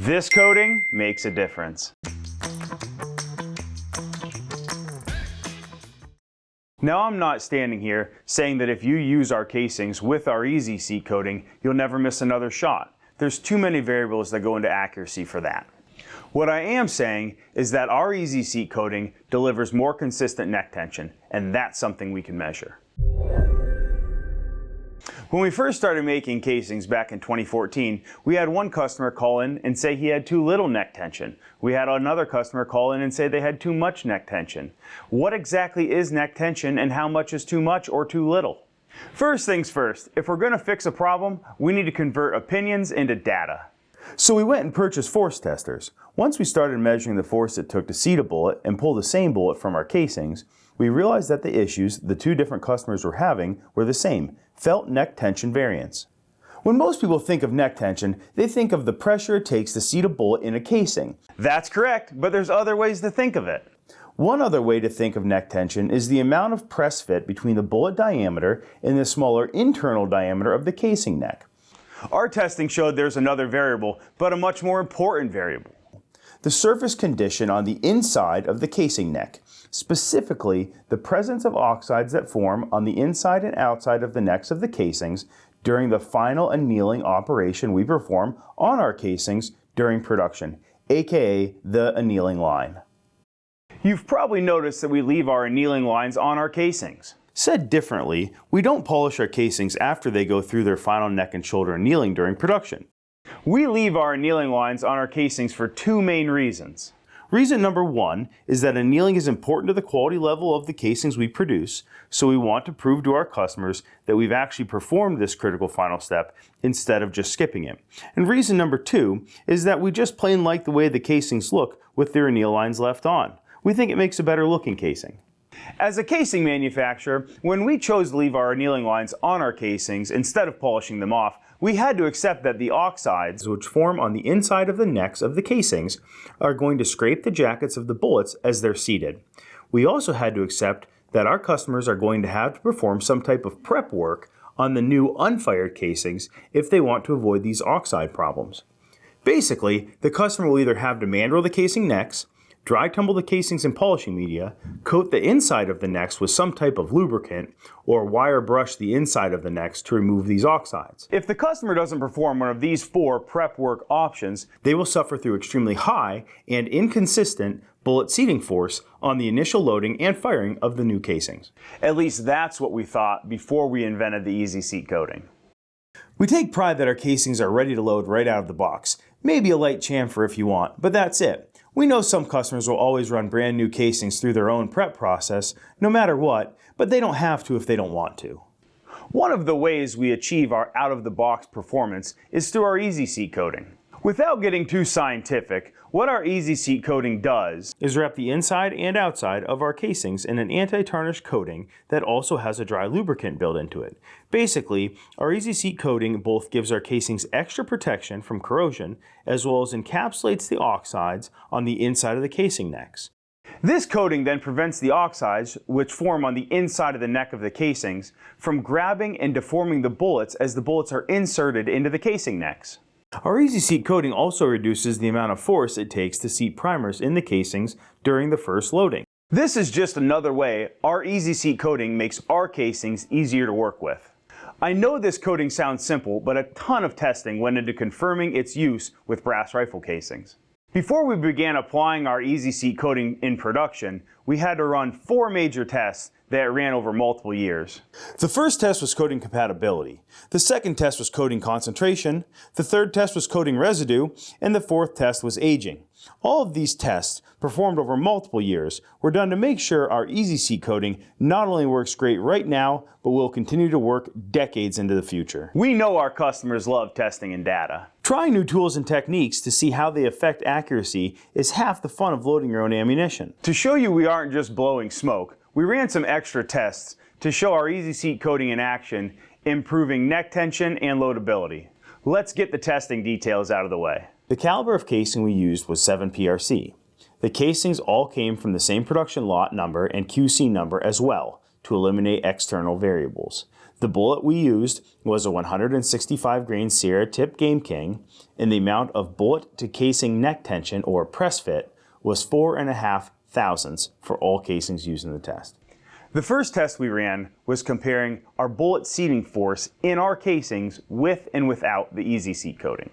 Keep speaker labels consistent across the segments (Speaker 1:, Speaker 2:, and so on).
Speaker 1: This coating makes a difference. Now, I'm not standing here saying that if you use our casings with our Easy Seat coating, you'll never miss another shot. There's too many variables that go into accuracy for that. What I am saying is that our Easy Seat coating delivers more consistent neck tension, and that's something we can measure. When we first started making casings back in 2014, we had one customer call in and say he had too little neck tension. We had another customer call in and say they had too much neck tension. What exactly is neck tension and how much is too much or too little? First things first, if we're going to fix a problem, we need to convert opinions into data. So we went and purchased force testers. Once we started measuring the force it took to seat a bullet and pull the same bullet from our casings, we realized that the issues the two different customers were having were the same: felt neck tension variance. When most people think of neck tension, they think of the pressure it takes to seat a bullet in a casing. That's correct, but there's other ways to think of it. One other way to think of neck tension is the amount of press fit between the bullet diameter and the smaller internal diameter of the casing neck. Our testing showed there's another variable, but a much more important variable: the surface condition on the inside of the casing neck, specifically the presence of oxides that form on the inside and outside of the necks of the casings during the final annealing operation we perform on our casings during production, aka the annealing line. You've probably noticed that we leave our annealing lines on our casings. Said differently, we don't polish our casings after they go through their final neck and shoulder annealing during production. We leave our annealing lines on our casings for two main reasons. Reason number one is that annealing is important to the quality level of the casings we produce, so we want to prove to our customers that we've actually performed this critical final step instead of just skipping it. And reason number two is that we just plain like the way the casings look with their anneal lines left on. We think it makes a better looking casing. As a casing manufacturer, when we chose to leave our annealing lines on our casings instead of polishing them off, we had to accept that the oxides, which form on the inside of the necks of the casings, are going to scrape the jackets of the bullets as they're seated. We also had to accept that our customers are going to have to perform some type of prep work on the new unfired casings if they want to avoid these oxide problems. Basically, the customer will either have to mandrel the casing necks, dry tumble the casings in polishing media, coat the inside of the necks with some type of lubricant, or wire brush the inside of the necks to remove these oxides. If the customer doesn't perform one of these four prep work options, they will suffer through extremely high and inconsistent bullet seating force on the initial loading and firing of the new casings. At least that's what we thought before we invented the Easy Seat coating. We take pride that our casings are ready to load right out of the box. Maybe a light chamfer if you want, but that's it. We know some customers will always run brand new casings through their own prep process, no matter what, but they don't have to if they don't want to. One of the ways we achieve our out-of-the-box performance is through our Easy Seat coating. Without getting too scientific, what our Easy Seat coating does is wrap the inside and outside of our casings in an anti-tarnish coating that also has a dry lubricant built into it. Basically, our Easy Seat coating both gives our casings extra protection from corrosion as well as encapsulates the oxides on the inside of the casing necks. This coating then prevents the oxides, which form on the inside of the neck of the casings, from grabbing and deforming the bullets as the bullets are inserted into the casing necks. Our Easy Seat coating also reduces the amount of force it takes to seat primers in the casings during the first loading. This is just another way our Easy Seat coating makes our casings easier to work with. I know this coating sounds simple, but a ton of testing went into confirming its use with brass rifle casings. Before we began applying our Easy Seat coating in production, we had to run 4 major tests that ran over multiple years. The first test was coating compatibility. The second test was coating concentration. The third test was coating residue. And the fourth test was aging. All of these tests, performed over multiple years, were done to make sure our Easy Seat coating not only works great right now, but will continue to work decades into the future. We know our customers love testing and data. Trying new tools and techniques to see how they affect accuracy is half the fun of loading your own ammunition. To show you we aren't just blowing smoke, we ran some extra tests to show our Easy Seat coating in action, improving neck tension and loadability. Let's get the testing details out of the way. The caliber of casing we used was 7 PRC. The casings all came from the same production lot number and QC number as well, to eliminate external variables. The bullet we used was a 165 grain Sierra Tip Game King, and the amount of bullet to casing neck tension, or press fit, was 4.5 thousandths for all casings used in the test. The first test we ran was comparing our bullet seating force in our casings with and without the Easy Seat coating.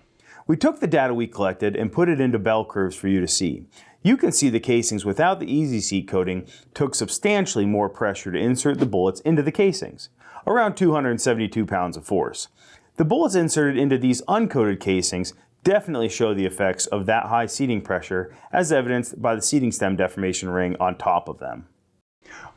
Speaker 1: We took the data we collected and put it into bell curves for you to see. You can see the casings without the Easy Seat coating took substantially more pressure to insert the bullets into the casings, around 272 pounds of force. The bullets inserted into these uncoated casings definitely show the effects of that high seating pressure, as evidenced by the seating stem deformation ring on top of them.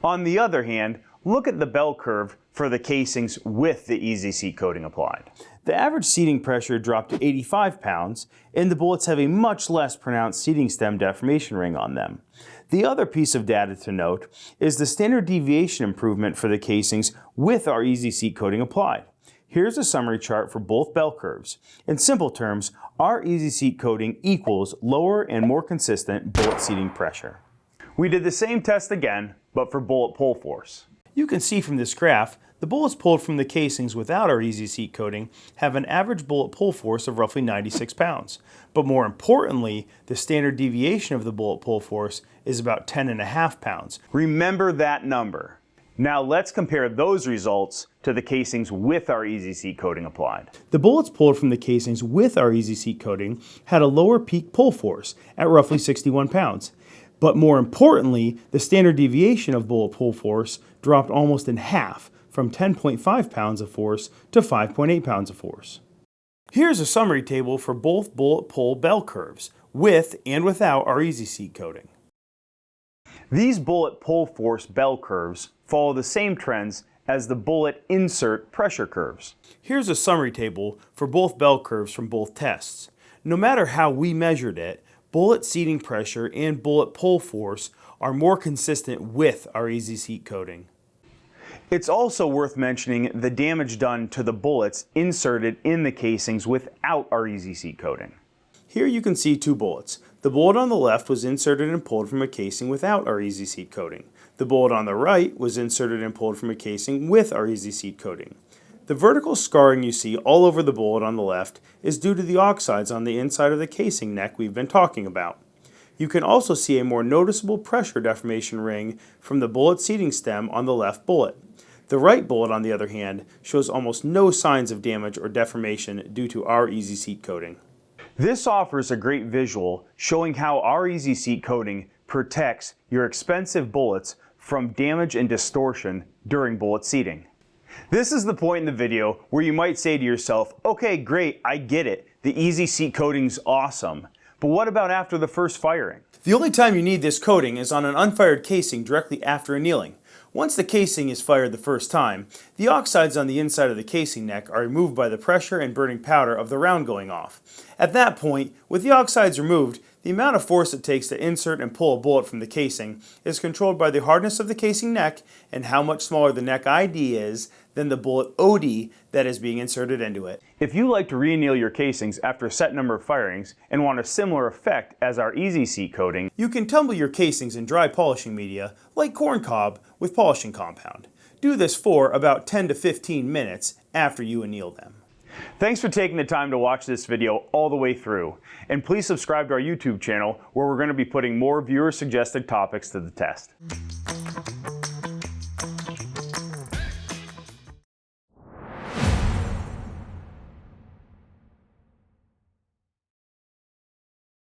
Speaker 1: On the other hand, look at the bell curve for the casings with the Easy Seat coating applied. The average seating pressure dropped to 85 pounds, and the bullets have a much less pronounced seating stem deformation ring on them. The other piece of data to note is the standard deviation improvement for the casings with our Easy Seat coating applied. Here's a summary chart for both bell curves. In simple terms, our Easy Seat coating equals lower and more consistent bullet seating pressure. We did the same test again, but for bullet pull force. You can see from this graph, the bullets pulled from the casings without our Easy Seat coating have an average bullet pull force of roughly 96 pounds. But more importantly, the standard deviation of the bullet pull force is about 10.5 pounds. Remember that number. Now let's compare those results to the casings with our Easy Seat coating applied. The bullets pulled from the casings with our Easy Seat coating had a lower peak pull force at roughly 61 pounds. But more importantly, the standard deviation of bullet pull force dropped almost in half, from 10.5 pounds of force to 5.8 pounds of force. Here's a summary table for both bullet pull bell curves, with and without our Easy Seat coating. These bullet pull force bell curves follow the same trends as the bullet insert pressure curves. Here's a summary table for both bell curves from both tests. No matter how we measured it, bullet seating pressure and bullet pull force are more consistent with our Easy Seat coating. It's also worth mentioning the damage done to the bullets inserted in the casings without our Easy Seat coating. Here you can see two bullets. The bullet on the left was inserted and pulled from a casing without our Easy Seat coating. The bullet on the right was inserted and pulled from a casing with our Easy Seat coating. The vertical scarring you see all over the bullet on the left is due to the oxides on the inside of the casing neck we've been talking about. You can also see a more noticeable pressure deformation ring from the bullet seating stem on the left bullet. The right bullet, on the other hand, shows almost no signs of damage or deformation due to our Easy Seat coating. This offers a great visual showing how our Easy Seat coating protects your expensive bullets from damage and distortion during bullet seating. This is the point in the video where you might say to yourself, okay, great, I get it. The Easy Seat coating's awesome. But what about after the first firing? The only time you need this coating is on an unfired casing directly after annealing. Once the casing is fired the first time, the oxides on the inside of the casing neck are removed by the pressure and burning powder of the round going off. At that point, with the oxides removed, the amount of force it takes to insert and pull a bullet from the casing is controlled by the hardness of the casing neck and how much smaller the neck ID is than the bullet OD that is being inserted into it. If you like to re-anneal your casings after a set number of firings and want a similar effect as our Easy Seat coating, you can tumble your casings in dry polishing media like corn cob with polishing compound. Do this for about 10 to 15 minutes after you anneal them. Thanks for taking the time to watch this video all the way through, and please subscribe to our YouTube channel where we're going to be putting more viewer-suggested topics to the test.